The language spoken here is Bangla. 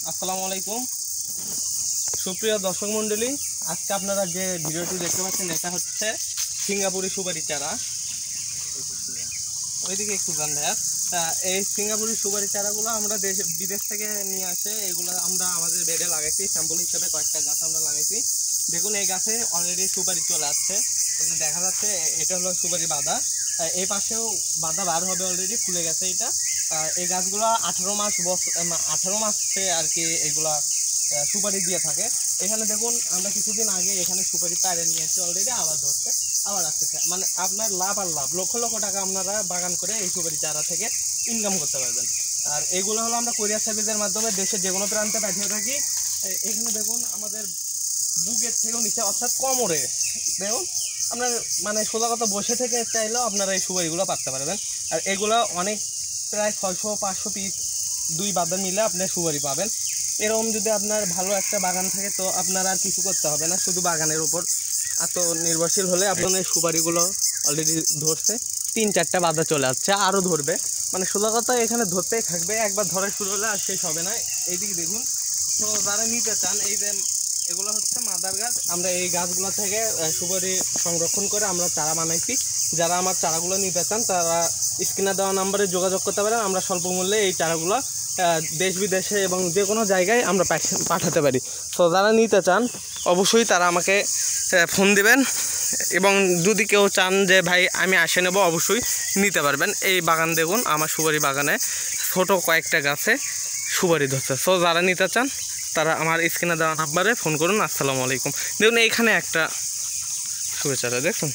আসসালামু আলাইকুম সুপ্রিয় দর্শক মন্ডলী, আজকে আপনারা যে ভিডিওটি দেখতে পাচ্ছেন এটা হচ্ছে সিঙ্গাপুরি সুপারি চারা। ওইদিকে একটু গান দেয়া। এই সিঙ্গাপুরি সুপারি চারাগুলো আমরা বিদেশ থেকে নিয়ে আসে, এগুলো আমরা আমাদের বেডে লাগাইছি। স্যাম্পল হিসাবে কয়েকটা গাছ আমরা লাগাইছি। দেখুন এই গাছে অলরেডি সুপারি চলে আসছে, দেখা যাচ্ছে এটা হলো সুপারি বাঁধা। এই পাশেও বাঁধা বার হবে, অলরেডি ফুলে গেছে এটা। এই গাছগুলো 18 মাসে আর কি এগুলা সুপারি দিয়ে থাকে। এখানে দেখুন আমরা কিছুদিন আগে এখানে সুপারি পাড়ে নিয়ে এসে অলরেডি আবার ধরছে, আবার আসতেছে। মানে আপনার লাভ আর লাভ, লক্ষ লক্ষ টাকা আপনারা বাগান করে এই সুপারি চারা থেকে ইনকাম করতে পারবেন। আর এগুলো হলো আমরা কোরিয়ার সার্ভিসের মাধ্যমে দেশের যে কোনো প্রান্তে পাঠিয়ে থাকি। এখানে দেখুন আমাদের বুকের থেকেও নিচে, অর্থাৎ কোমরে দেখুন আপনার মানে সোজা কথা বসে থেকে চাইলেও আপনারা এই সুপারিগুলো পাততে পারবেন। আর এগুলো অনেক প্রায় 600-500 পিস দুই বাদা মিলে আপনি সুপারি পাবেন। এরকম যদি আপনার ভালো একটা বাগান থাকে তো আপনার আর কিছু করতে হবে না, শুধু বাগানের উপর আত্মনির্ভরশীল হলে আপনার এই সুপারিগুলো অলরেডি ধরছে। 3-4টা বাদা চলে আসছে, আরও ধরবে। মানে সোজা কথা এখানে ধরতেই থাকবে, একবার ধরা শুরু হলে আর শেষ হবে না। এইদিকে দেখুন, তো যারা নিতে চান এই যে এগুলো হচ্ছে মাদার গাছ। আমরা এই গাছগুলো থেকে সুপারি সংরক্ষণ করে আমরা চারা বানাইছি। যারা আমার চারাগুলো নিতে চান তারা স্ক্রিনে দেওয়া নাম্বারে যোগাযোগ করতে পারেন। আমরা স্বল্প মূল্যে এই চারাগুলো দেশ বিদেশে এবং যে কোনো জায়গায় আমরা পাঠাতে পারি। তো যারা নিতে চান অবশ্যই তারা আমাকে ফোন দিবেন, এবং যদি কেউ চান যে ভাই আমি আসে নেব, অবশ্যই নিতে পারবেন। এই বাগান দেখুন, আমার সুপারি বাগানে ছোটো কয়েকটা গাছে সুপারি ধরছে। সো যারা নিতে চান তারা আমার স্ক্রিনে দেওয়া নাম্বারে ফোন করুন। আসসালামু আলাইকুম। দেখুন এইখানে একটা সুপারি চারা দেখুন।